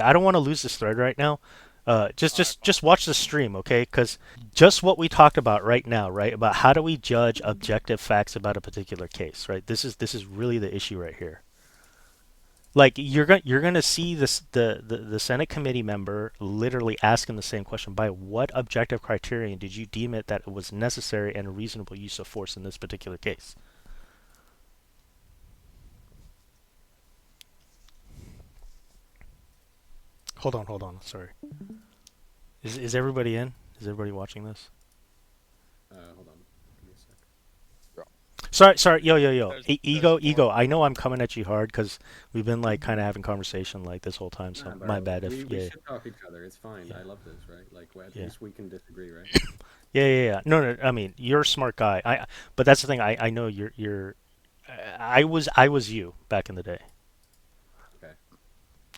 I don't want to lose this thread right now. Just All right, just fine. just watch the stream, okay? Because just what we talked about right now, right? About how do we judge objective facts about a particular case, right? This is really the issue right here. Like you're gonna see the Senate committee member literally asking the same question: by what objective criterion did you deem it that it was necessary and a reasonable use of force in this particular case? Hold on. Sorry. Is everybody in? Is everybody watching this? Hold on. Give me a sec. Sorry. Yo. There's four. Ego. I know I'm coming at you hard because we've been like kind of having conversation like this whole time. So Nah, my bro. bad if We yeah should talk each other. It's fine. yeah I love this, right? Like, well, at yeah least we can disagree, right? yeah. No. I mean, you're a smart guy. But that's the thing. I know you're. I was you back in the day.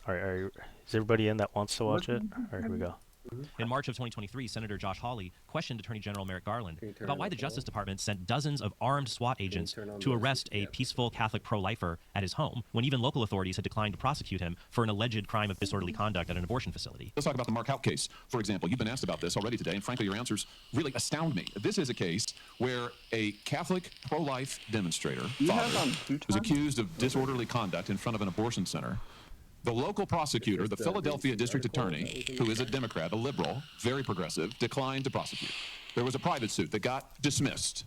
Okay. Is everybody in that wants to watch it? All right, here we go. Mm-hmm. In March of 2023, Senator Josh Hawley questioned Attorney General Merrick Garland Can you turn about it why up the a little? Justice Department sent dozens of armed SWAT Can you agents turn on to the arrest a CPF? peaceful Catholic pro-lifer at his home when even local authorities had declined to prosecute him for an alleged crime of disorderly conduct at an abortion facility. Let's talk about the Mark Houck case, for example. You've been asked about this already today, and frankly, your answers really astound me. This is a case where a Catholic pro-life demonstrator, father, was accused of disorderly conduct in front of an abortion center. The local prosecutor, the Philadelphia district attorney, who is a Democrat, a liberal, very progressive, declined to prosecute. There was a private suit that got dismissed.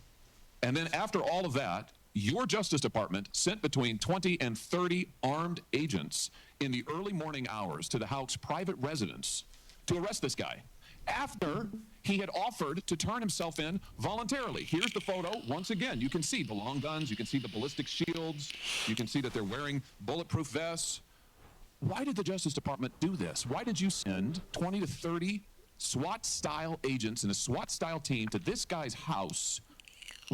And then after all of that, your Justice Department sent between 20 and 30 armed agents in the early morning hours to the Houck's private residence to arrest this guy after he had offered to turn himself in voluntarily. Here's the photo. Once again, you can see the long guns, you can see the ballistic shields, you can see that they're wearing bulletproof vests. Why did the Justice Department do this? Why did you send 20 to 30 SWAT-style agents and a SWAT-style team to this guy's house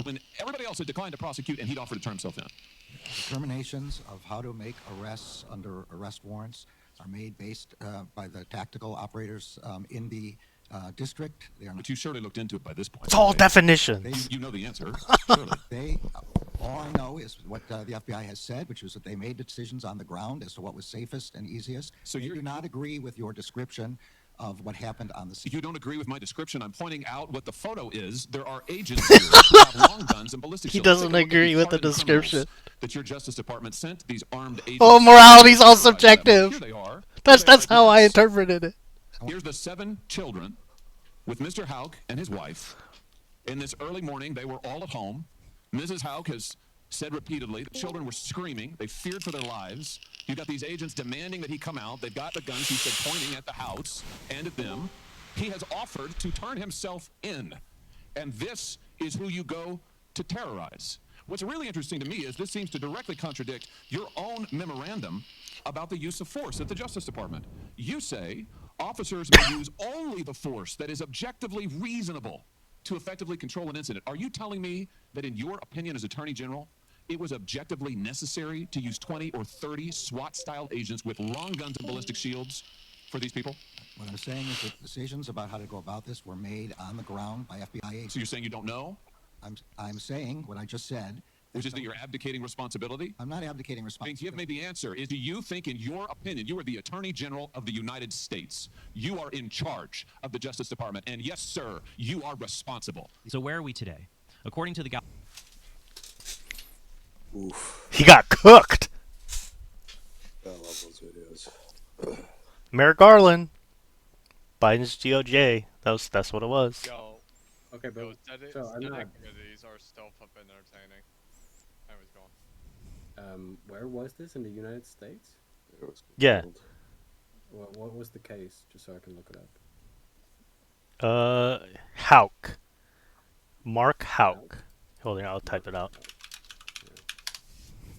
when everybody else had declined to prosecute and he'd offered to turn himself in? Determinations of how to make arrests under arrest warrants are made based by the tactical operators in the district. They are But you surely looked into it by this point. It's all right? definitions. You know the answer, surely. all I know is what the FBI has said, which is that they made decisions on the ground as to what was safest and easiest. So they you do not agree with your description of what happened on the scene. You don't agree with my description. I'm pointing out what the photo is. There are agents here who have long guns and ballistic He shields. doesn't Take a look at agree with the hardened criminals description. that your Justice Department sent these armed agents. Oh, morality's all Here subjective. they are. That's how I Yes. interpreted it. Here's the 7 children with Mr. Houck and his wife. In this early morning, they were all at home. Mrs. Houck has said repeatedly the children were screaming. They feared for their lives. You got these agents demanding that he come out. They've got the guns, he said, pointing at the house and at them. He has offered to turn himself in. And this is who you go to terrorize. What's really interesting to me is this seems to directly contradict your own memorandum about the use of force at the Justice Department. You say officers may use only the force that is objectively reasonable to effectively control an incident. Are you telling me that in your opinion as Attorney General, it was objectively necessary to use 20 or 30 SWAT-style agents with long guns and ballistic shields for these people? What I'm saying is that decisions about how to go about this were made on the ground by FBI agents. So you're saying you don't know? I'm saying what I just said. Which is that you're abdicating responsibility? I'm not abdicating responsibility. Give me the answer. Do you think, in your opinion, you are the Attorney General of the United States? You are in charge of the Justice Department. And yes, sir, you are responsible. So where are we today? According to the Oof. He got cooked. I love those videos. Merrick Garland, Biden's GOJ. That's what it was. Yo, Okay, but yo, so I'm not. committees are still flipping entertaining. Anyways, go on. Where was this in the United States? It was Yeah. cold. What was the case? Just so I can look it up. Houck. Mark Houck. Hold on, I'll type it out.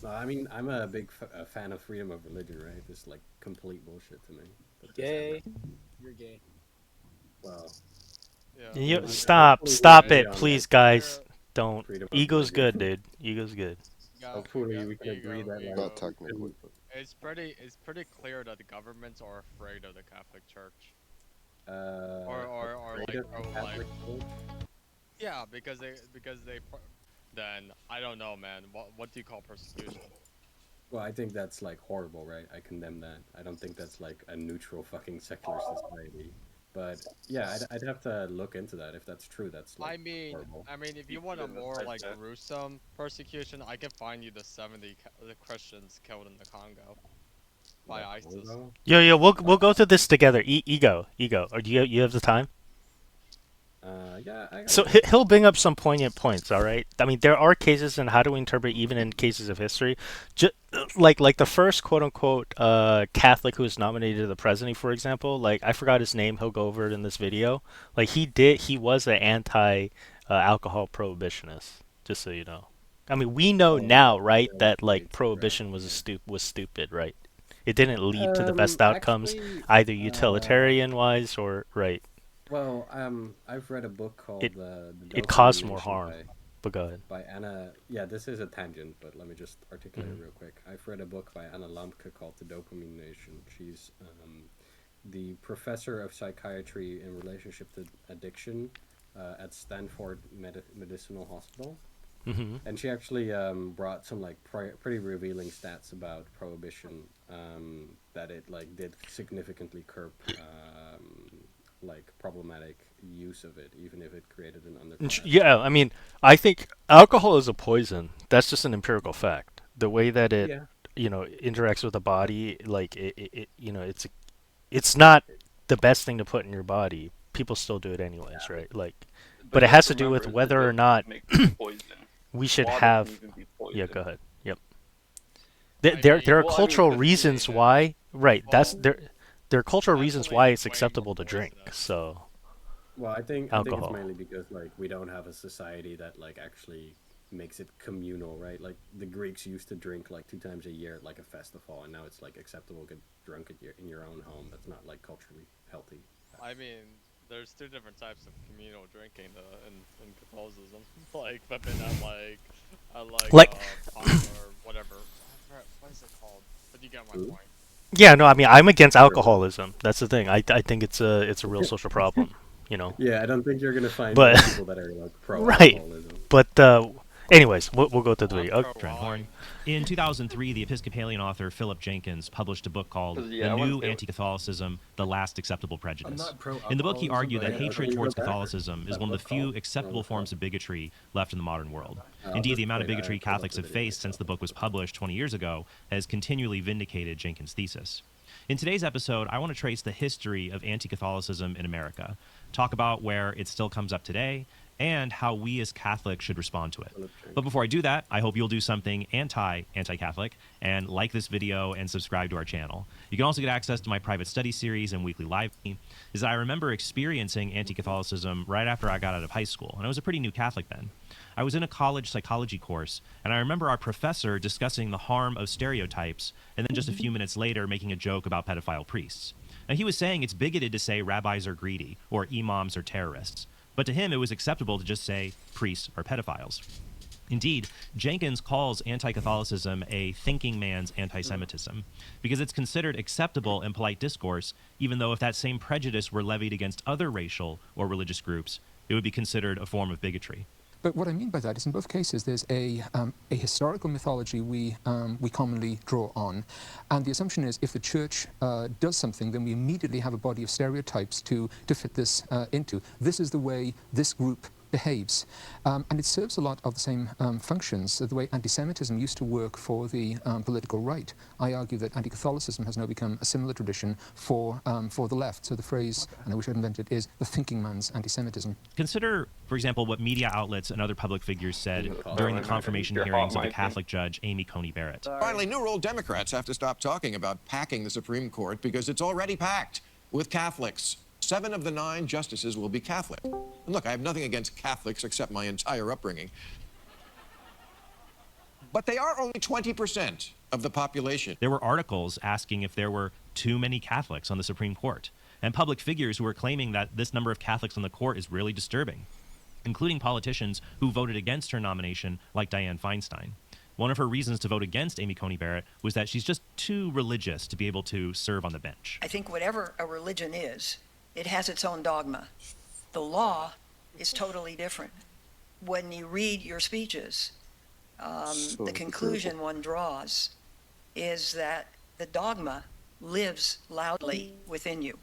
No, I mean I'm a big fan of freedom of religion, right? This is like complete bullshit to me. But this Gay. You're gay. Well, Yeah. Stop it, please, guys. Don't. Freedom of Ego's religion. good, dude. Ego's good. Hopefully we can agree that Not technically, but It's pretty clear that the governments are afraid of the Catholic Church. Or afraid like of pro-life. Catholic faith? Yeah, because they then I don't know, man. What do you call persecution? Well, I think that's like horrible, right? I condemn that. I don't think that's like a neutral fucking secular society. But yeah, I'd have to look into that. If that's true, that's like horrible. If you want a more like gruesome persecution, I can find you the 70 the Christians killed in the Congo by The ISIS. Congo? Yo, we'll go through this together. Ego. Or do you have the time? Yeah, I got a So bit. he'll bring up some poignant points. All right. I mean, there are cases, and how do we interpret even in cases of history, like the first quote unquote Catholic who was nominated to the presidency, for example. Like I forgot his name. He'll go over it in this video. Like he was an anti alcohol prohibitionist. Just so you know. I mean, we know Oh, yeah, now, right, yeah, that like right, right, prohibition was yeah. was stupid, right? It didn't lead to the best outcomes, Actually, either utilitarian wise or right. well, I've read a book It called The it caused Dopamine more Nation harm. But go ahead. by Anna. Yeah, this is a tangent, but let me just articulate Hmm. it real quick. I've read a book by Anna Lampke called The Dopamine Nation. She's the professor of psychiatry in relationship to addiction at Stanford Medicinal Hospital. Hmm. And she actually brought some like pretty revealing stats about prohibition, that it like did significantly curb like problematic use of it, even if it created an underclass. Yeah, I mean, I think alcohol is a poison. That's just an empirical fact. The way that it, Yeah, interacts with the body, like it's not the best thing to put in your body. People still do it anyways, right? Like, but But it you have has to to do with remember, the whether or liquid not can make it poison. we should Water can have. even be Yeah, poison. go ahead. Yep. I There are mean, Well, I mean, cultural because reasons poison. why. Right. That's Well, there are cultural reasons ethylene why is it's way more acceptable to drink. poisonous. So well, I think it's alcohol. mainly because like we don't have a society that like actually makes it communal, right? Like the Greeks used to drink like 2 times a year at like a festival, and now it's like acceptable to get drunk at in your own home. That's not like culturally healthy. I mean, there's two different types of communal drinking in Catholicism. Like, but then Like, popular whatever. What is it called? But you get my Ooh. point. yeah, no, I mean, I'm against Sure. alcoholism. That's the thing. I think it's a real social problem. You know. Yeah, I don't think you're gonna find But many people that are like pro right. alcoholism. But anyways, we'll go through the I'm video. pro Trent wine. Horn. In 2003, the Episcopalian author Philip Jenkins published a book called 'Cause, The I New wouldn't say- Anti-Catholicism: The Last Acceptable Prejudice. not In the book, he pro-alcoholism, argued but that I hatred you towards wrote that? Catholicism is That one of the book few called? acceptable forms of bigotry left in the modern world. I'll Indeed, just the amount of play bigotry pull up Catholics the have video faced since myself. the book was published 20 years ago has continually vindicated Jenkins' thesis. In today's episode, I want to trace the history of anti-Catholicism in America, talk about where it still comes up today, and how we as Catholics should respond to it. Philip But Jenkins. before I do that, I hope you'll do something anti-Catholic and like this video and subscribe to our channel. You can also get access to my private study series and weekly live stream. Is I remember experiencing anti-Catholicism right after I got out of high school, and I was a pretty new Catholic then. I was in a college psychology course, and I remember our professor discussing the harm of stereotypes, and then just a few minutes later making a joke about pedophile priests. Now, he was saying it's bigoted to say rabbis are greedy or imams are terrorists, but to him it was acceptable to just say priests are pedophiles. Indeed, Jenkins calls anti-Catholicism a thinking man's anti-Semitism because it's considered acceptable in polite discourse, even though if that same prejudice were levied against other racial or religious groups, it would be considered a form of bigotry. But what I mean by that is in both cases there's a historical mythology we commonly draw on. And the assumption is if the church does something, then we immediately have a body of stereotypes to fit this into. This is the way this group behaves. And it serves a lot of the same functions. The way anti-Semitism used to work for the political right, I argue that anti-Catholicism has now become a similar tradition for the left. So the phrase, and I wish I'd invented, is the thinking man's anti-Semitism. Consider, for example, what media outlets and other public figures said during the confirmation hearings of the Catholic judge Amy Coney Barrett. Finally, new rule Democrats have to stop talking about packing the Supreme Court because it's already packed with Catholics. 7 of the 9 justices will be Catholic. And look, I have nothing against Catholics except my entire upbringing. But they are only 20% of the population. There were articles asking if there were too many Catholics on the Supreme Court, and public figures who were claiming that this number of Catholics on the court is really disturbing, including politicians who voted against her nomination, like Dianne Feinstein. One of her reasons to vote against Amy Coney Barrett was that she's just too religious to be able to serve on the bench. I think whatever a religion is, it has its own dogma. The law is totally different. When you read your speeches, the conclusion one draws is that the dogma lives loudly within you.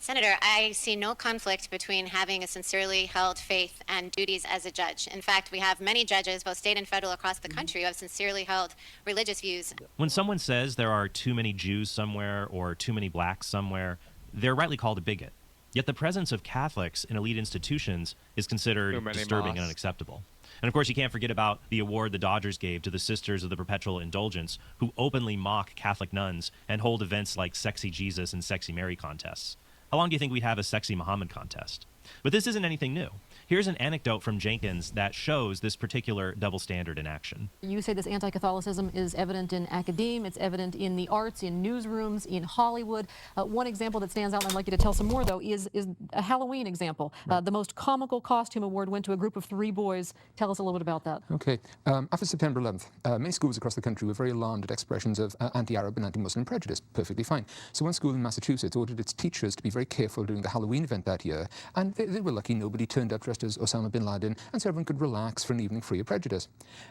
Senator, I see no conflict between having a sincerely held faith and duties as a judge. In fact, we have many judges, both state and federal, across the country who have sincerely held religious views. When someone says there are too many Jews somewhere or too many blacks somewhere, they're rightly called a bigot. Yet the presence of Catholics in elite institutions is considered disturbing and unacceptable. And of course, you can't forget about the award the Dodgers gave to the Sisters of the Perpetual Indulgence, who openly mock Catholic nuns and hold events like Sexy Jesus and Sexy Mary contests. How long do you think we'd have a Sexy Muhammad contest? But this isn't anything new. Here's an anecdote from Jenkins that shows this particular double standard in action. You say this anti-Catholicism is evident in academia, it's evident in the arts, in newsrooms, in Hollywood. One example that stands out, and I'd like you to tell some more, though, is a Halloween example. The most comical costume award went to a group of 3 boys. Tell us a little bit about that. Okay. After September 11th, many schools across the country were very alarmed at expressions of anti-Arab and anti-Muslim prejudice. Perfectly fine. So one school in Massachusetts ordered its teachers to be very careful during the Halloween event that year, and they were lucky nobody turned up dressed as Osama bin Laden, and so everyone could relax for an evening free of prejudice.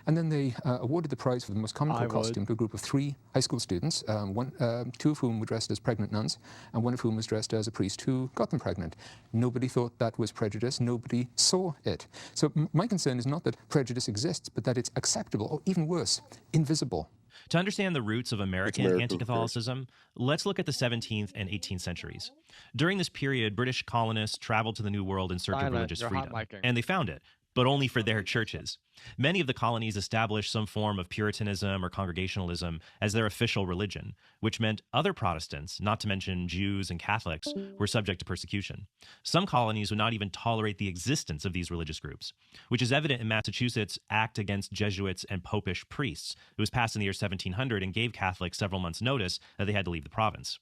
And then they awarded the prize for the most comical costume to a group of 3 high school students, 2 of whom were dressed as pregnant nuns, and 1 of whom was dressed as a priest who got them pregnant. Nobody thought that was prejudice. Nobody saw it. So my concern is not that prejudice exists, but that it's acceptable, or even worse, invisible. To understand the roots of American anti-Catholicism, let's look at the 17th and 18th centuries. During this period, British colonists traveled to the New World in search of religious freedom, and they found it, but only for their churches. Many of the colonies established some form of Puritanism or Congregationalism as their official religion, which meant other Protestants, not to mention Jews and Catholics, were subject to persecution. Some colonies would not even tolerate the existence of these religious groups, which is evident in Massachusetts' Act Against Jesuits and Popish Priests. It was passed in the year 1700 and gave Catholics several months' notice that they had to leave the province.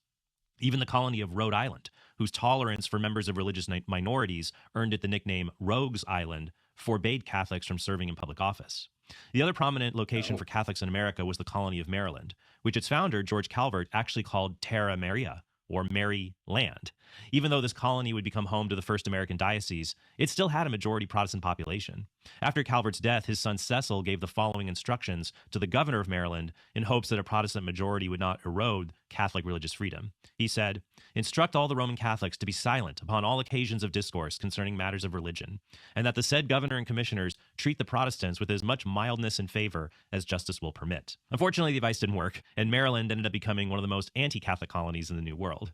Even the colony of Rhode Island, whose tolerance for members of religious minorities earned it the nickname Rogues Island, forbade Catholics from serving in public office. The other prominent location for Catholics in America was the colony of Maryland, which its founder, George Calvert, actually called Terra Maria, or Mary Land. Even though this colony would become home to the first American diocese, it still had a majority Protestant population. After Calvert's death, his son Cecil gave the following instructions to the governor of Maryland in hopes that a Protestant majority would not erode Catholic religious freedom. He said, "Instruct all the Roman Catholics to be silent upon all occasions of discourse concerning matters of religion, and that the said governor and commissioners treat the Protestants with as much mildness and favor as justice will permit." Unfortunately, the advice didn't work, and Maryland ended up becoming one of the most anti-Catholic colonies in the New World.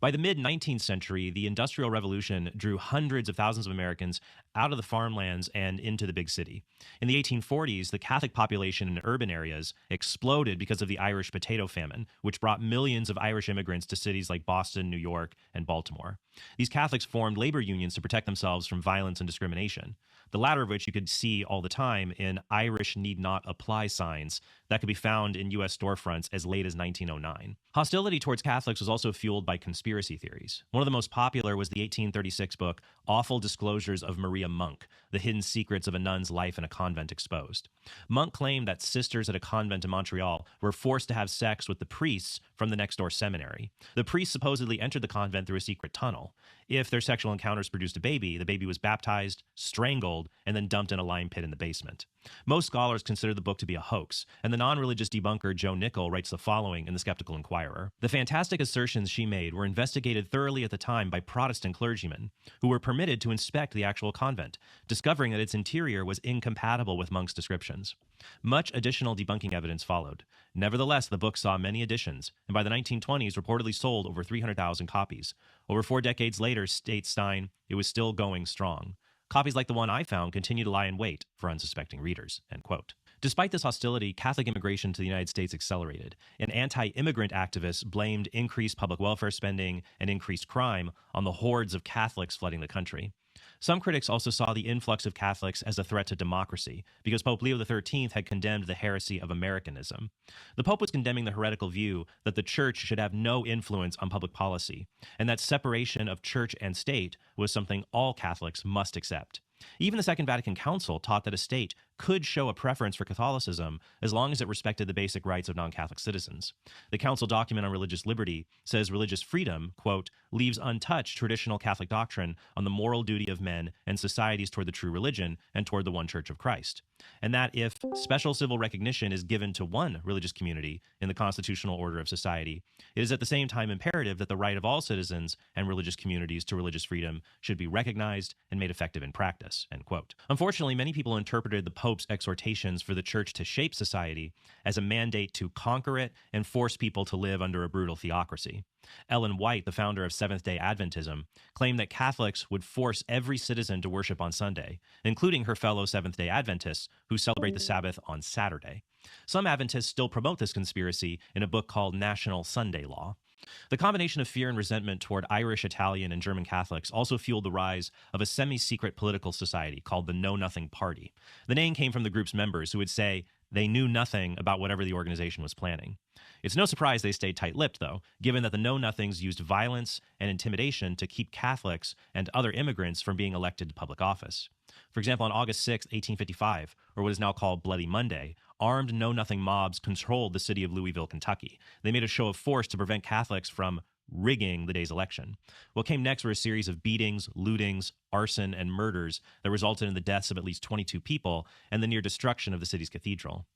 By the mid-19th century, the Industrial Revolution drew hundreds of thousands of Americans out of the farmlands and into the big city. In the 1840s, the Catholic population in urban areas exploded because of the Irish potato famine, which brought millions of Irish immigrants to cities like Boston, New York, and Baltimore. These Catholics formed labor unions to protect themselves from violence and discrimination, the latter of which you could see all the time in Irish need not apply signs that could be found in U.S. storefronts as late as 1909. Hostility towards Catholics was also fueled by conspiracy theories. One of the most popular was the 1836 book Awful Disclosures of Maria Monk, The Hidden Secrets of a Nun's Life in a Convent Exposed. Monk claimed that sisters at a convent in Montreal were forced to have sex with the priests from the next door seminary. The priests supposedly entered the convent through a secret tunnel. If their sexual encounters produced a baby, the baby was baptized, strangled, and then dumped in a lime pit in the basement. Most scholars consider the book to be a hoax, and the non-religious debunker Joe Nickel writes the following in the Skeptical Inquirer. The fantastic assertions she made were investigated thoroughly at the time by Protestant clergymen, who were permitted to inspect the actual convent, discovering that its interior was incompatible with Monk's descriptions. Much additional debunking evidence followed. Nevertheless, the book saw many editions, and by the 1920s reportedly sold over 300,000 copies. Over 4 decades later, states Stein, it was still going strong. Copies like the one I found continue to lie in wait for unsuspecting readers, end quote. Despite this hostility, Catholic immigration to the United States accelerated, and anti-immigrant activists blamed increased public welfare spending and increased crime on the hordes of Catholics flooding the country. Some critics also saw the influx of Catholics as a threat to democracy, because Pope Leo XIII had condemned the heresy of Americanism. The Pope was condemning the heretical view that the Church should have no influence on public policy, and that separation of Church and state was something all Catholics must accept. Even the Second Vatican Council taught that a state could show a preference for Catholicism as long as it respected the basic rights of non-Catholic citizens. The Council document on religious liberty says religious freedom, quote, leaves untouched traditional Catholic doctrine on the moral duty of men and societies toward the true religion and toward the one Church of Christ. And that if special civil recognition is given to one religious community in the constitutional order of society, it is at the same time imperative that the right of all citizens and religious communities to religious freedom should be recognized and made effective in practice, end quote. Unfortunately, many people interpreted the Pope's exhortations for the Church to shape society as a mandate to conquer it and force people to live under a brutal theocracy. Ellen White, the founder of Seventh-day Adventism, claimed that Catholics would force every citizen to worship on Sunday, including her fellow Seventh-day Adventists who celebrate the Sabbath on Saturday. Some Adventists still promote this conspiracy in a book called National Sunday Law. The combination of fear and resentment toward Irish, Italian, and German Catholics also fueled the rise of a semi-secret political society called the Know Nothing Party. The name came from the group's members who would say they knew nothing about whatever the organization was planning. It's no surprise they stayed tight-lipped, though, given that the Know-Nothings used violence and intimidation to keep Catholics and other immigrants from being elected to public office. For example, on August 6, 1855, or what is now called Bloody Monday, armed Know-Nothing mobs controlled the city of Louisville, Kentucky. They made a show of force to prevent Catholics from rigging the day's election. What came next were a series of beatings, lootings, arson, and murders that resulted in the deaths of at least 22 people and the near destruction of the city's cathedral.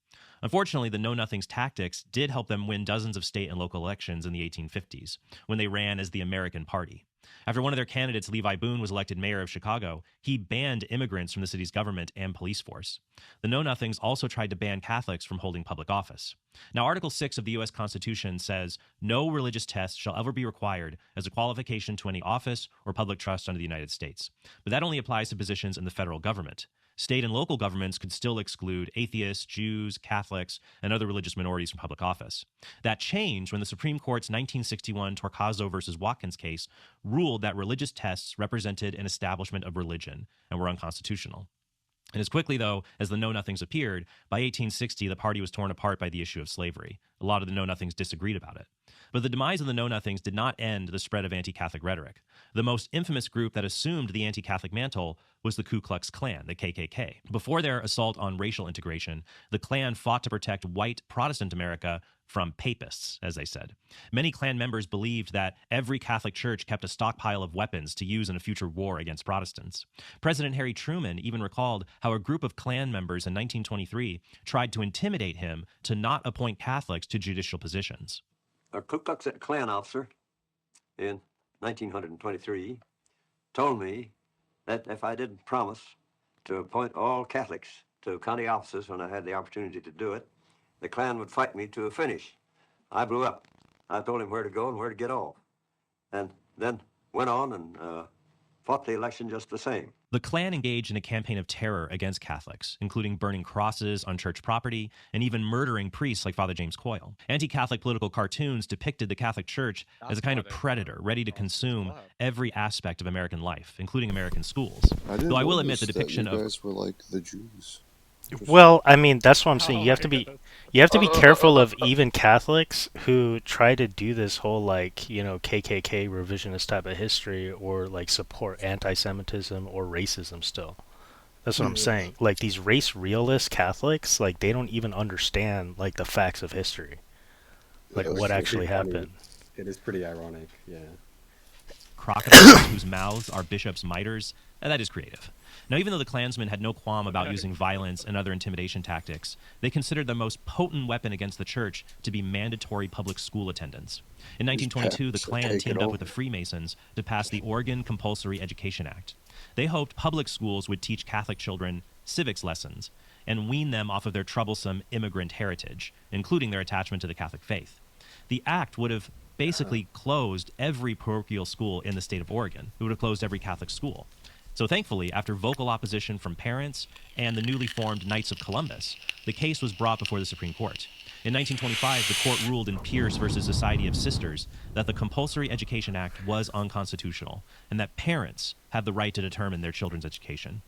Unfortunately, the Know-Nothings tactics did help them win dozens of state and local elections in the 1850s, when they ran as the American Party. After one of their candidates, Levi Boone, was elected mayor of Chicago, he banned immigrants from the city's government and police force. The Know-Nothings also tried to ban Catholics from holding public office. Now, Article 6 of the U.S. Constitution says, no religious test shall ever be required as a qualification to any office or public trust under the United States. But that only applies to positions in the federal government. State and local governments could still exclude atheists, Jews, Catholics, and other religious minorities from public office. That changed when the Supreme Court's 1961 Torcaso versus Watkins case ruled that religious tests represented an establishment of religion and were unconstitutional. And as quickly, though, as the Know-Nothings appeared, by 1860, the party was torn apart by the issue of slavery. A lot of the Know-Nothings disagreed about it. But the demise of the Know-Nothings did not end the spread of anti-Catholic rhetoric. The most infamous group that assumed the anti-Catholic mantle was the Ku Klux Klan, the KKK. Before their assault on racial integration, the Klan fought to protect white Protestant America from papists, as they said. Many Klan members believed that every Catholic church kept a stockpile of weapons to use in a future war against Protestants. President Harry Truman even recalled how a group of Klan members in 1923 tried to intimidate him to not appoint Catholics to judicial positions. A Ku Klux Klan officer in 1923 told me that if I didn't promise to appoint all Catholics to county offices when I had the opportunity to do it, the Klan would fight me to a finish. I blew up. I told him where to go and where to get off, and then went on and fought the election just the same. The Klan engaged in a campaign of terror against Catholics, including burning crosses on church property and even murdering priests like Father James Coyle. Anti-Catholic political cartoons depicted the Catholic Church as a kind of predator ready to consume every aspect of American life, including American schools. Though I will admit the depiction of you guys were like the Jews. Well, I mean, that's what I'm saying. You have to be careful of even Catholics who try to do this whole, like, you know, KKK revisionist type of history, or like support anti-Semitism or racism still. That's what I'm saying. Like, these race realist Catholics, like, they don't even understand like the facts of history, like what actually happened. It is pretty ironic, yeah. Crocodiles whose mouths are bishops' miters, and that is creative. Now, even though the Klansmen had no qualm about using violence and other intimidation tactics, they considered the most potent weapon against the church to be mandatory public school attendance. In 1922, the Klan teamed up with the Freemasons to pass the Oregon Compulsory Education Act. They hoped public schools would teach Catholic children civics lessons and wean them off of their troublesome immigrant heritage, including their attachment to the Catholic faith. The act would have basically closed every parochial school in the state of Oregon. It would have closed every Catholic school. So thankfully, after vocal opposition from parents and the newly formed Knights of Columbus, the case was brought before the Supreme Court. In 1925, the court ruled in Pierce versus Society of Sisters that the Compulsory Education Act was unconstitutional and that parents had the right to determine their children's education.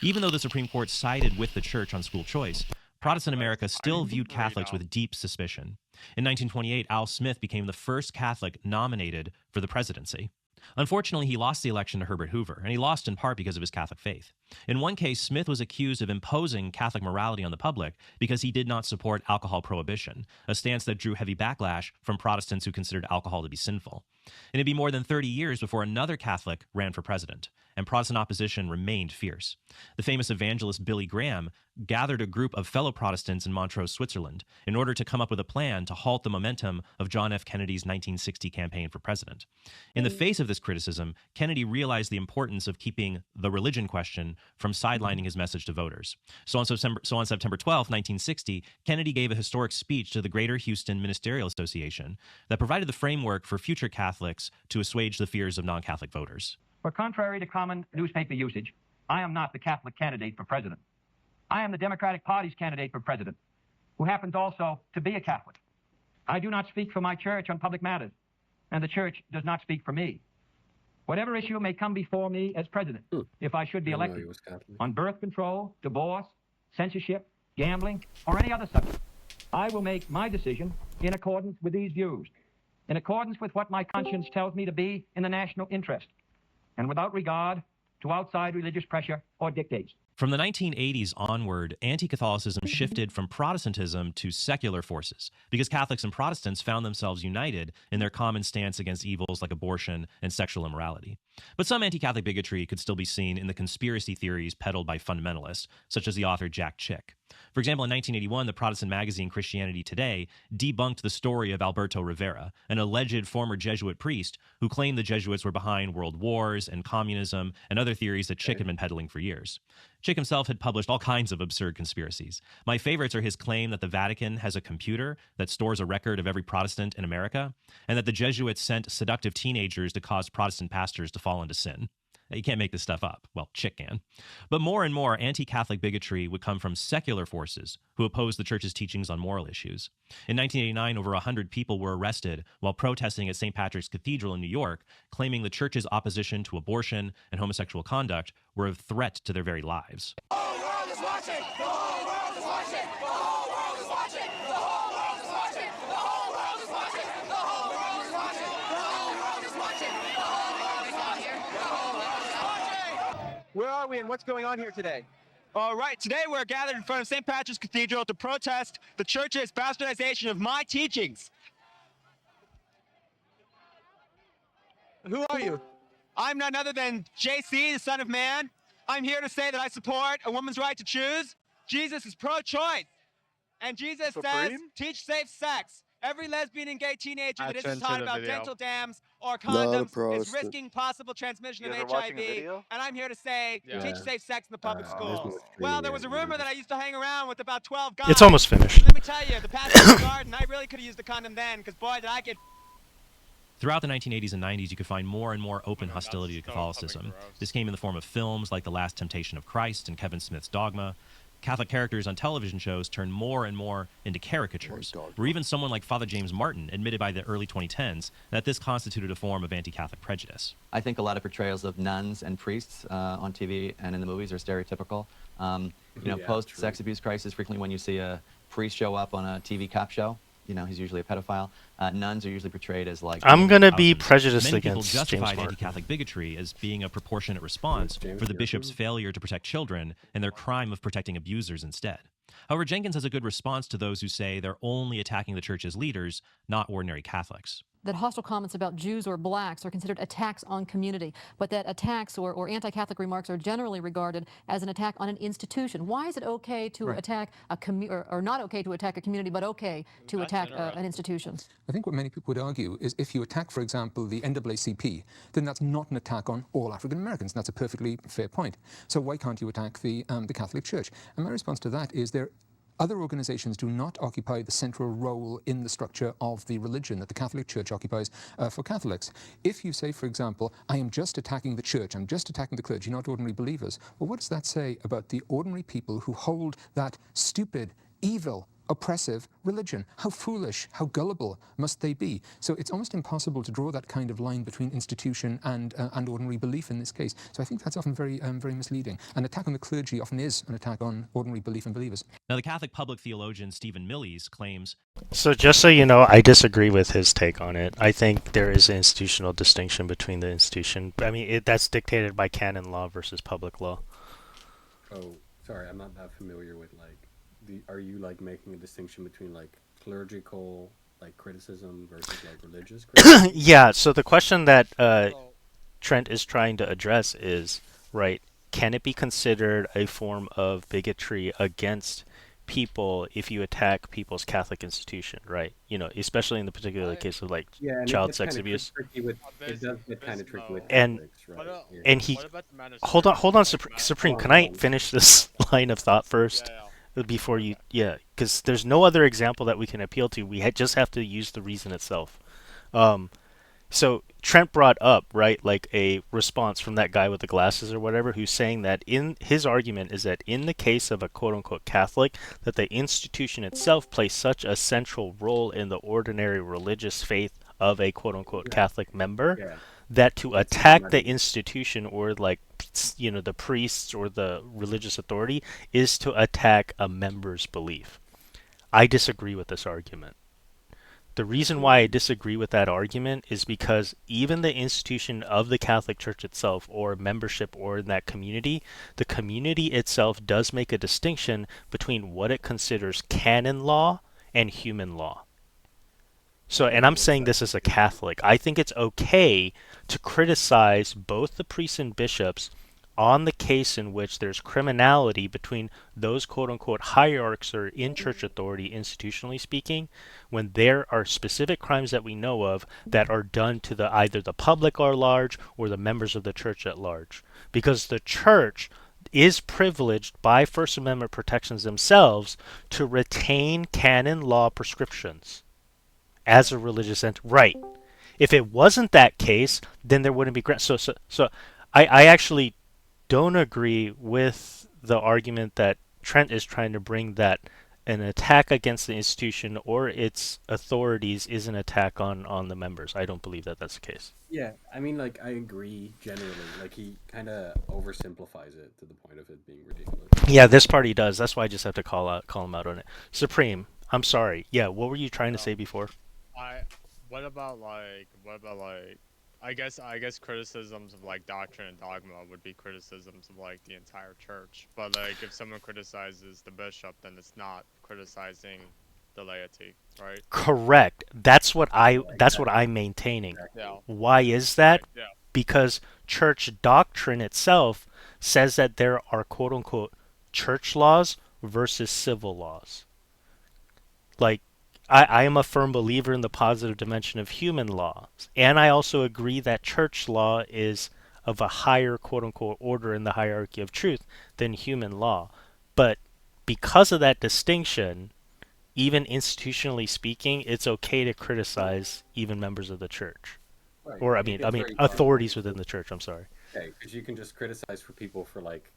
Even though the Supreme Court sided with the church on school choice, Protestant America still viewed Catholics with deep suspicion. In 1928, Al Smith became the first Catholic nominated for the presidency. Unfortunately, he lost the election to Herbert Hoover, and he lost in part because of his Catholic faith. In one case, Smith was accused of imposing Catholic morality on the public because he did not support alcohol prohibition, a stance that drew heavy backlash from Protestants who considered alcohol to be sinful. And it'd be more than 30 years before another Catholic ran for president, and Protestant opposition remained fierce. The famous evangelist Billy Graham gathered a group of fellow Protestants in Montrose, Switzerland, in order to come up with a plan to halt the momentum of John F. Kennedy's 1960 campaign for president. In the face of this criticism, Kennedy realized the importance of keeping the religion question from sidelining his message to voters. So on September 12, 1960, Kennedy gave a historic speech to the Greater Houston Ministerial Association that provided the framework for future Catholics to assuage the fears of non-Catholic voters. But contrary to common newspaper usage, I am not the Catholic candidate for president. I am the Democratic Party's candidate for president, who happens also to be a Catholic. I do not speak for my church on public matters, and the church does not speak for me. Whatever issue may come before me as president, if I should be elected, on birth control, divorce, censorship, gambling, or any other subject, I will make my decision in accordance with these views, in accordance with what my conscience tells me to be in the national interest, and without regard to outside religious pressure or dictates. From the 1980s onward, anti-Catholicism shifted from Protestantism to secular forces because Catholics and Protestants found themselves united in their common stance against evils like abortion and sexual immorality. But some anti-Catholic bigotry could still be seen in the conspiracy theories peddled by fundamentalists, such as the author Jack Chick. For example, in 1981, the Protestant magazine Christianity Today debunked the story of Alberto Rivera, an alleged former Jesuit priest who claimed the Jesuits were behind world wars and communism and other theories that Chick had been peddling for years. Chick himself had published all kinds of absurd conspiracies. My favorites are his claim that the Vatican has a computer that stores a record of every Protestant in America, and that the Jesuits sent seductive teenagers to cause Protestant pastors to fall into sin. You can't make this stuff up. Well, Chick can. But more and more anti-Catholic bigotry would come from secular forces who opposed the church's teachings on moral issues. In 1989, over 100 people were arrested while protesting at St. Patrick's Cathedral in New York, claiming the church's opposition to abortion and homosexual conduct were a threat to their very lives. The whole world is watching! The whole world is watching! The whole world is watching! The whole world is watching! The whole world is watching! The whole world is watching! The whole world is watching! The whole world is watching! The whole world is watching! Where are we and what's going on here today? All right, today we're gathered in front of St. Patrick's Cathedral to protest the church's bastardization of my teachings. Who are you? I'm none other than JC, the Son of Man. I'm here to say that I support a woman's right to choose. Jesus is pro-choice. And Jesus says, teach safe sex. Every lesbian and gay teenager that isn't taught about dental dams or condoms is risking possible transmission of HIV. And I'm here to say, teach safe sex in the public schools. Well, there was a rumor that I used to hang around with about 12 guys. It's almost finished. Let me tell you, the pastor in the garden, I really could have used a condom then, because boy, did I get... Throughout the 1980s and 90s, you could find more and more open hostility to Catholicism. This came in the form of films like The Last Temptation of Christ and Kevin Smith's Dogma. Catholic characters on television shows turned more and more into caricatures, where even someone like Father James Martin admitted by the early 2010s that this constituted a form of anti-Catholic prejudice. I think a lot of portrayals of nuns and priests on TV and in the movies are stereotypical. Post-sex abuse crisis, frequently when you see a priest show up on a TV cop show, he's usually a pedophile. Nuns are usually portrayed as like... I'm going to be prejudiced against Many people justified James Martin. anti-Catholic bigotry as being a proportionate response for the bishop's failure to protect children and their crime of protecting abusers instead. However, Jenkins has a good response to those who say they're only attacking the church's leaders, not ordinary Catholics. That hostile comments about Jews or blacks are considered attacks on community, but that attacks or anti-Catholic remarks are generally regarded as an attack on an institution. Why is it okay to attack a or not okay to attack a community, but okay to attack an institution? I think what many people would argue is if you attack, for example, the NAACP, then that's not an attack on all African Americans. That's a perfectly fair point. So why can't you attack the Catholic Church? And my response to that is other organizations do not occupy the central role in the structure of the religion that the Catholic Church occupies for Catholics. If you say, for example, I am just attacking the church, I'm just attacking the clergy, not ordinary believers, well, what does that say about the ordinary people who hold that stupid, evil, oppressive religion. How foolish, how gullible must they be? So it's almost impossible to draw that kind of line between institution and ordinary belief in this case. So I think that's often very misleading. An attack on the clergy often is an attack on ordinary belief and believers. Now, the Catholic public theologian Stephen Millies claims. So just so you know, I disagree with his take on it. I think there is an institutional distinction between the institution. I mean, that's dictated by canon law versus public law. Oh, sorry, I'm not that familiar with like are you like making a distinction between like clerical like criticism versus like religious criticism? Yeah, so the question that Trent is trying to address is, right, can it be considered a form of bigotry against people if you attack people's Catholic institution, right? You know, especially in the particular case of like child sex abuse. It does get kind of tricky with And Catholics, right? and he hold on, Supreme. Can I finish this line of thought first before you? Yeah, because there's no other example that we can appeal to. We just have to use the reason itself. So Trent brought up, right, like a response from that guy with the glasses or whatever, who's saying that in his argument is that in the case of a quote-unquote Catholic, that the institution itself plays such a central role in the ordinary religious faith of a quote-unquote Catholic member, that to attack the institution or like, you know, the priests or the religious authority is to attack a member's belief. I disagree with this argument. The reason why I disagree with that argument is because even the institution of the Catholic Church itself, or membership, or in that community, the community itself does make a distinction between what it considers canon law and human law. So, and I'm saying this as a Catholic, I think it's okay to criticize both the priests and bishops on the case in which there's criminality between those quote-unquote hierarchs or in church authority, institutionally speaking, when there are specific crimes that we know of that are done to the either the public at large or the members of the church at large. Because the church is privileged by First Amendment protections themselves to retain canon law prescriptions as a religious entity. Right. If it wasn't that case, then there wouldn't be... So I actually don't agree with the argument that Trent is trying to bring, that an attack against the institution or its authorities is an attack on the members. I don't believe that that's the case. Yeah, I mean, like, I agree generally. Like, he kind of oversimplifies it to the point of it being ridiculous. Yeah, this part he does. That's why I just have to call him out on it. Supreme, I'm sorry. Yeah, what were you trying to say before? What about like I guess criticisms of like doctrine and dogma would be criticisms of like the entire church. But like if someone criticizes the bishop, then it's not criticizing the laity, right? Correct. That's what I'm maintaining. Yeah. Why is that? Yeah. Because church doctrine itself says that there are quote unquote church laws versus civil laws. Like, I am a firm believer in the positive dimension of human laws. And I also agree that church law is of a higher quote-unquote order in the hierarchy of truth than human law. But because of that distinction, even institutionally speaking, it's okay to criticize even members of the church. Right. Or, I mean, authorities within the church, I'm sorry. Okay, because you can just criticize for people for, like,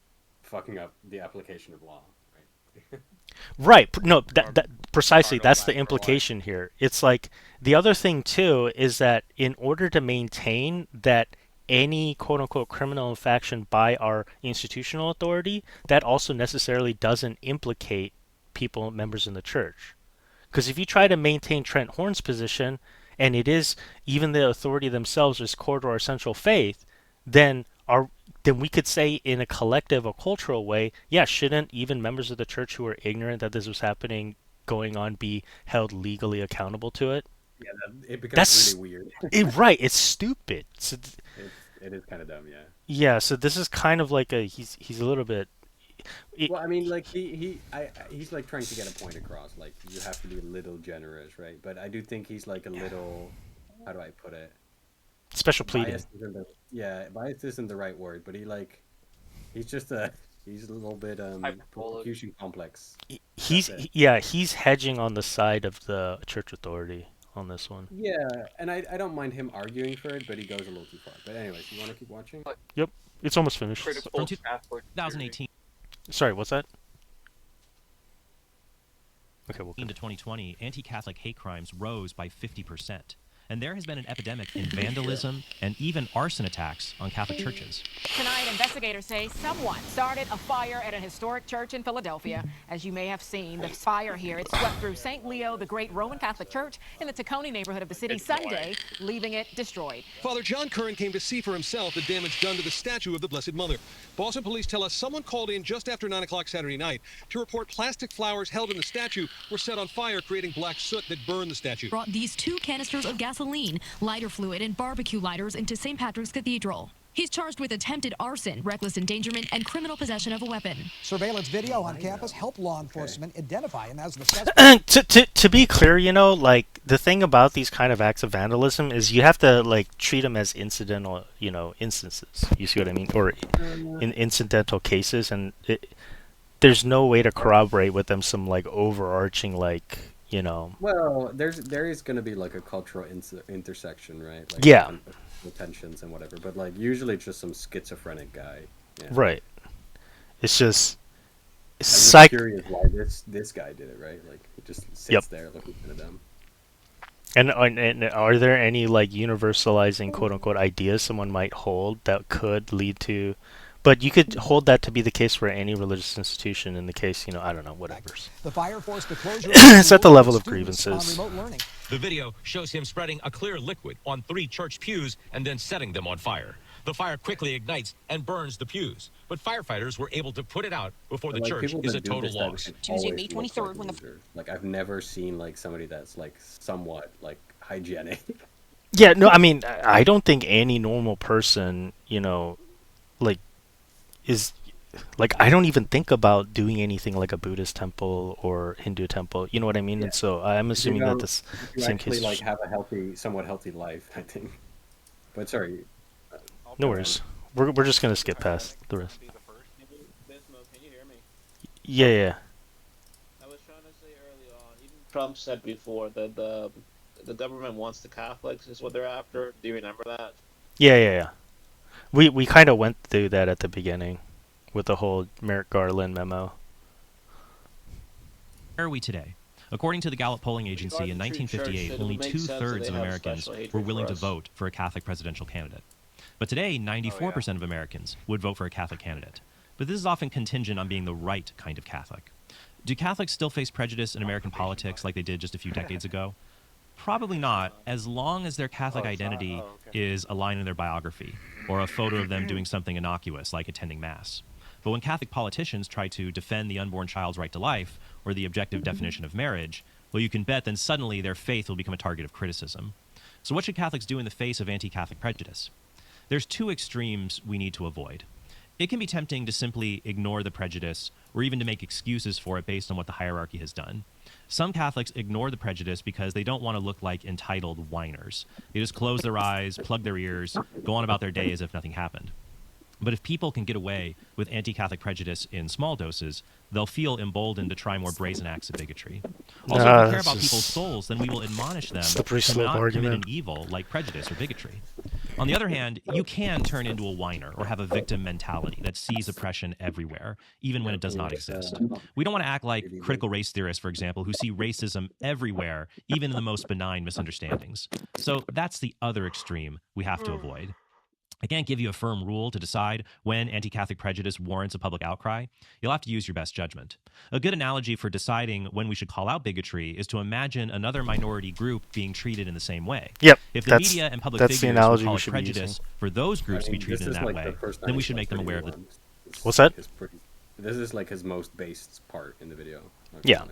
fucking up the application of law, right? Right. No, that precisely, that's the implication here. It's like, the other thing too is that in order to maintain that any quote-unquote criminal infraction by our institutional authority, that also necessarily doesn't implicate people, members in the church. Because if you try to maintain Trent Horn's position, and it is even the authority themselves is core to our central faith, then we could say in a collective or cultural way, yeah, shouldn't even members of the church who are ignorant that this was happening, going on, be held legally accountable to it? Yeah, it becomes really weird. Right, it's stupid. So it is kind of dumb, yeah. Yeah, so this is kind of like he's a little bit... Well, I mean, like, he's like trying to get a point across. Like, you have to be a little generous, right? But I do think he's like a little... How do I put it? Special pleading. Bias isn't the right word, but he's a little bit persecution complex. He's hedging on the side of the church authority on this one. Yeah, and I don't mind him arguing for it, but he goes a little too far. But anyways, you want to keep watching? Yep, it's almost finished. From 2018. Sorry, what's that? Okay, we'll into 2020, anti-Catholic hate crimes rose by 50%. And there has been an epidemic in vandalism and even arson attacks on Catholic churches. Tonight, investigators say someone started a fire at an historic church in Philadelphia. As you may have seen, the fire here, it swept through St. Leo, the great Roman Catholic church in the Tacony neighborhood of the city Sunday, leaving it destroyed. Father John Curran came to see for himself the damage done to the statue of the Blessed Mother. Boston police tell us someone called in just after 9 o'clock Saturday night to report plastic flowers held in the statue were set on fire, creating black soot that burned the statue. Brought these 2 canisters of gasoline, lighter fluid, and barbecue lighters into St. Patrick's Cathedral. He's charged with attempted arson, reckless endangerment, and criminal possession of a weapon. Surveillance video on campus helped law enforcement identify him as the suspect. To be clear, you know, like the thing about these kind of acts of vandalism is you have to like treat them as incidental, you know, instances. You see what I mean, or in incidental cases, and there's no way to corroborate with them some like overarching like, you know. Well, there is going to be like a cultural intersection, right? Like, yeah. Tensions and whatever, but like usually it's just some schizophrenic guy. Yeah. Right. It's just. I'm just curious why this guy did it, right? Like he just sits there looking at them. And are there any like universalizing quote unquote ideas someone might hold that could lead to? But you could hold that to be the case for any religious institution in the case, you know, I don't know, whatever's. The fire forced the closure it's at the level of grievances. The video shows him spreading a clear liquid on 3 church pews and then setting them on fire. The fire quickly ignites and burns the pews, but firefighters were able to put it out before the church is a total loss. Tuesday, May 23rd, when the like I've never seen like somebody that's like somewhat like hygienic. Yeah, no, I mean, I don't think any normal person, you know, like is like I don't even think about doing anything like a Buddhist temple or Hindu temple. You know what I mean? Yeah. And so I'm assuming that this same case like have a somewhat healthy life, I think. But sorry. No worries. We're just gonna skip past the rest. Yeah. I was trying to say early on. Even Trump said before that the government wants the Catholics is what they're after. Do you remember that? Yeah. We kind of went through that at the beginning with the whole Merrick Garland memo. Where are we today? According to the Gallup polling agency in 1958, only 2/3 of Americans were willing to vote for a Catholic presidential candidate. But today, 94% of Americans would vote for a Catholic candidate. But this is often contingent on being the right kind of Catholic. Do Catholics still face prejudice in American politics like they did just a few decades ago? Probably not, as long as their Catholic identity is a line in their biography, or a photo of them doing something innocuous like attending Mass. But when Catholic politicians try to defend the unborn child's right to life, or the objective definition of marriage, well, you can bet then suddenly their faith will become a target of criticism. So what should Catholics do in the face of anti-Catholic prejudice? There's 2 extremes we need to avoid. It can be tempting to simply ignore the prejudice, or even to make excuses for it based on what the hierarchy has done. Some Catholics ignore the prejudice because they don't want to look like entitled whiners. They just close their eyes, plug their ears, go on about their day as if nothing happened. But if people can get away with anti-Catholic prejudice in small doses, they'll feel emboldened to try more brazen acts of bigotry. Also, if we care about people's souls, then we will admonish them to not commit an evil like prejudice or bigotry. On the other hand, you can turn into a whiner or have a victim mentality that sees oppression everywhere, even when it does not exist. We don't want to act like critical race theorists, for example, who see racism everywhere, even in the most benign misunderstandings. So that's the other extreme we have to avoid. I can't give you a firm rule to decide when anti-Catholic prejudice warrants a public outcry. You'll have to use your best judgment. A good analogy for deciding when we should call out bigotry is to imagine another minority group being treated in the same way. Yep. If the media and public figures will call it prejudice for those groups to be treated in that way, then we should make them aware of it. What's that? This is like his most based part in the video. Yeah.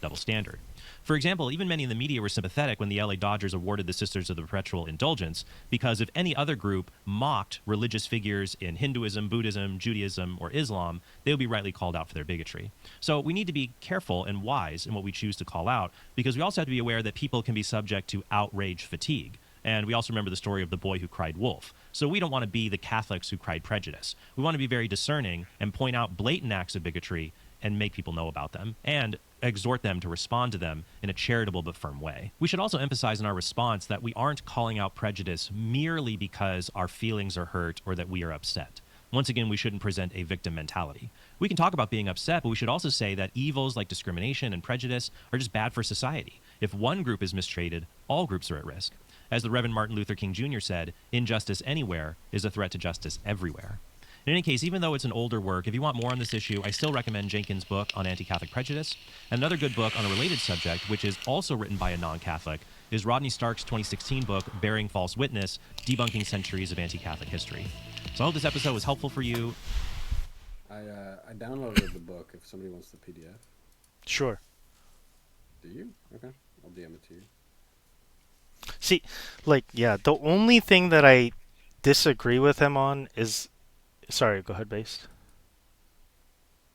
Double standard. For example, even many in the media were sympathetic when the LA Dodgers awarded the Sisters of the Perpetual Indulgence, because if any other group mocked religious figures in Hinduism, Buddhism, Judaism, or Islam, they would be rightly called out for their bigotry. So we need to be careful and wise in what we choose to call out, because we also have to be aware that people can be subject to outrage fatigue. And we also remember the story of the boy who cried wolf. So we don't want to be the Catholics who cried prejudice. We want to be very discerning and point out blatant acts of bigotry and make people know about them, and exhort them to respond to them in a charitable but firm way. We should also emphasize in our response that we aren't calling out prejudice merely because our feelings are hurt or that we are upset. Once again, we shouldn't present a victim mentality. We can talk about being upset, but we should also say that evils like discrimination and prejudice are just bad for society. If one group is mistreated, all groups are at risk. As the Reverend Martin Luther King Jr. said, injustice anywhere is a threat to justice everywhere. In any case, even though it's an older work, if you want more on this issue, I still recommend Jenkins' book on anti-Catholic prejudice. Another good book on a related subject, which is also written by a non-Catholic, is Rodney Stark's 2016 book, Bearing False Witness, Debunking Centuries of Anti-Catholic History. So I hope this episode was helpful for you. I downloaded the book if somebody wants the PDF. Sure. Do you? Okay. I'll DM it to you. See, like, yeah, the only thing that I disagree with him on is... Sorry, go ahead, Based.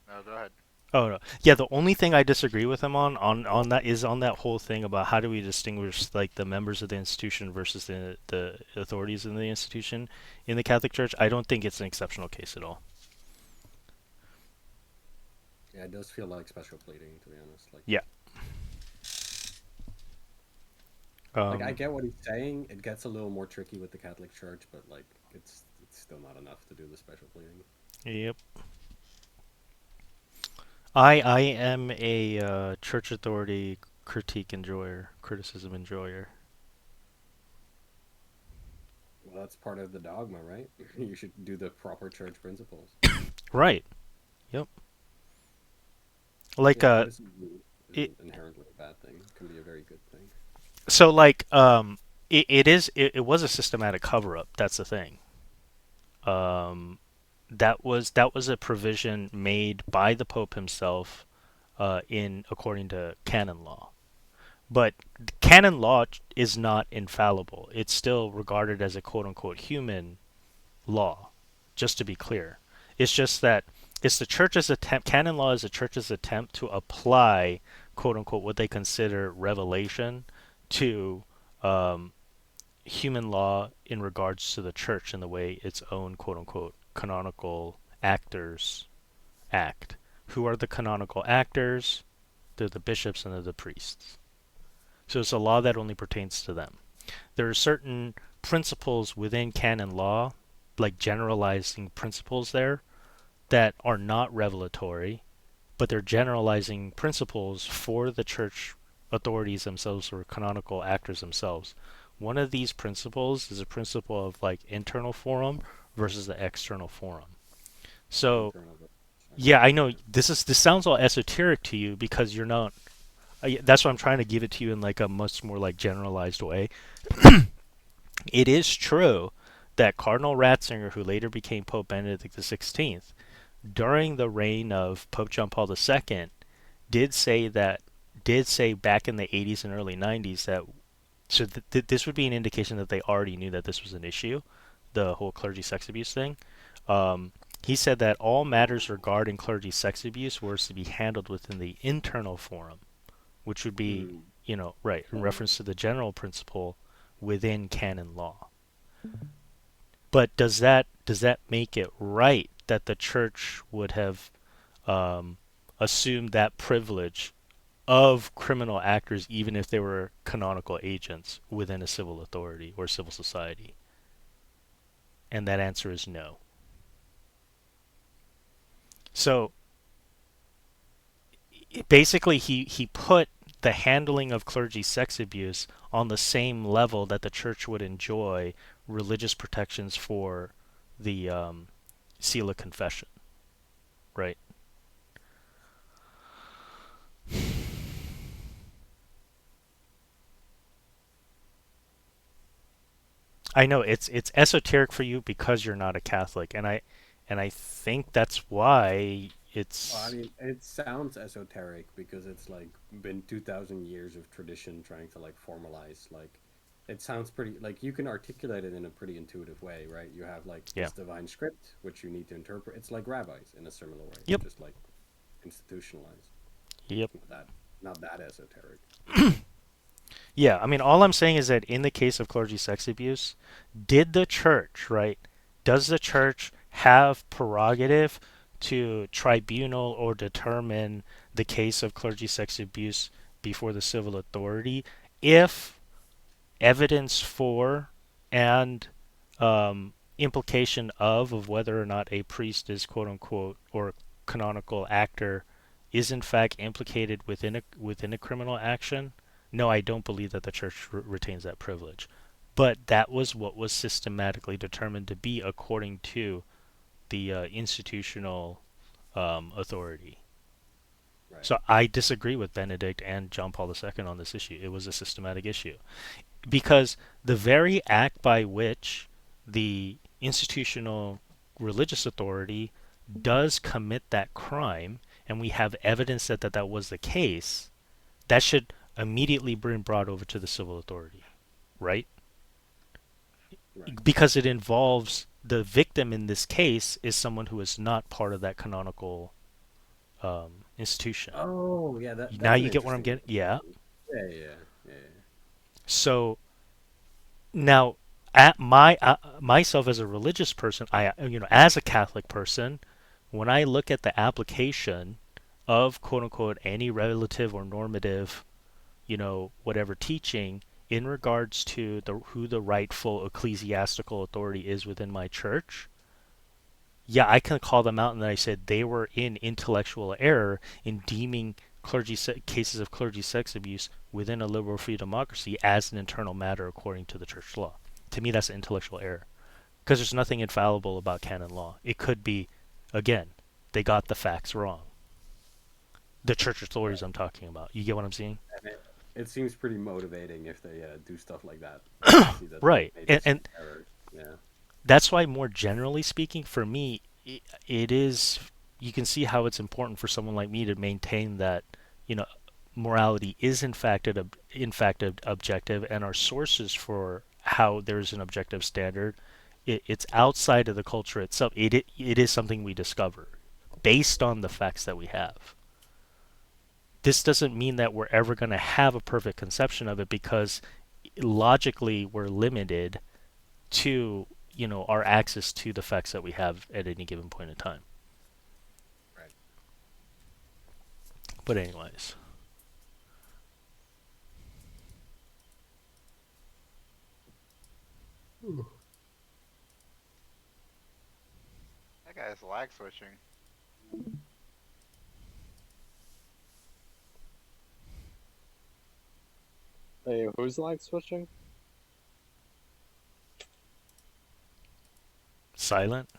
No, go ahead. Oh, no. Yeah, the only thing I disagree with him on that is on that whole thing about how do we distinguish, like, the members of the institution versus the authorities in the institution in the Catholic Church. I don't think it's an exceptional case at all. Yeah, it does feel like special pleading, to be honest. Like, yeah. Like, I get what he's saying. It gets a little more tricky with the Catholic Church, but, like, it's still not enough to do the special pleading. Yep. I am a church authority criticism enjoyer. Well, that's part of the dogma, right? You should do the proper church principles. Right. Yep. Like this isn't inherently a bad thing. It can be a very good thing. So like it was a systematic cover up. That's the thing. That was a provision made by the Pope himself, according to canon law. But canon law is not infallible. It's still regarded as a quote unquote human law. Just to be clear, it's just that it's the church's attempt. Canon law is the church's attempt to apply quote unquote what they consider revelation to human law in regards to the church and the way its own quote unquote canonical actors act. Who are the canonical actors? They're the bishops and they're the priests. So it's a law that only pertains to them. There are certain principles within canon law, like generalizing principles there, that are not revelatory, but they're generalizing principles for the church authorities themselves or canonical actors themselves. One of these principles is a principle of like internal forum versus the external forum. So yeah, I know this sounds all esoteric to you because you're not. That's why I'm trying to give it to you in like a much more like generalized way. It is true that Cardinal Ratzinger, who later became Pope Benedict XVI, during the reign of Pope John Paul II, did say back in the 80s and early 90s that this would be an indication that they already knew that this was an issue, the whole clergy sex abuse thing. He said that all matters regarding clergy sex abuse were to be handled within the internal forum, which would be, right, in reference to the general principle within canon law. But does that make it right that the church would have assumed that privilege of criminal actors even if they were canonical agents within a civil authority or civil society? And that answer is no. So basically he put the handling of clergy sex abuse on the same level that the church would enjoy religious protections for the seal of confession, right? I know it's esoteric for you because you're not a Catholic, and I think that's why it's. Well, I mean, it sounds esoteric because it's like been 2,000 years of tradition trying to like formalize. Like, it sounds pretty like you can articulate it in a pretty intuitive way, right? You have like this divine script which you need to interpret. It's like rabbis in a similar way. Yep. Just like institutionalized. Yep. Not that esoteric. Yeah, I mean, all I'm saying is that in the case of clergy sex abuse, did the church, right? Does the church have prerogative to tribunal or determine the case of clergy sex abuse before the civil authority if evidence for and implication of whether or not a priest is quote unquote or a canonical actor is in fact implicated within a criminal action, no, I don't believe that the church retains that privilege. But that was what was systematically determined to be according to the institutional authority. Right. So I disagree with Benedict and John Paul II on this issue. It was a systematic issue because the very act by which the institutional religious authority does commit that crime, and we have evidence that was the case, that should immediately be brought over to the civil authority, right? Right. Because it involves the victim in this case is someone who is not part of that canonical institution. Oh, yeah, Now that's an you get what I'm interesting getting? Yeah. implication. Yeah, yeah, yeah. So now, at my myself as a religious person, as a Catholic person, when I look at the application of quote unquote any relative or normative, whatever teaching in regards to who the rightful ecclesiastical authority is within my church, yeah, I can call them out and then I said they were in intellectual error in deeming cases of clergy sex abuse within a liberal free democracy as an internal matter according to the church law. To me, that's an intellectual error because there's nothing infallible about canon law. It could be, again, they got the facts wrong. The church authorities I'm talking about. You get what I'm saying? And it seems pretty motivating if they do stuff like that. See that Right. they made And errors. Yeah. that's why, more generally speaking, for me, it is. You can see how it's important for someone like me to maintain that, morality is in fact objective, and our sources for how there's an objective standard, it's outside of the culture itself. It is something we discover based on the facts that we have. This doesn't mean that we're ever going to have a perfect conception of it because logically we're limited to our access to the facts that we have at any given point in time. Right. But anyways, That guy's lag switching. Hey, who's lag switching? silent.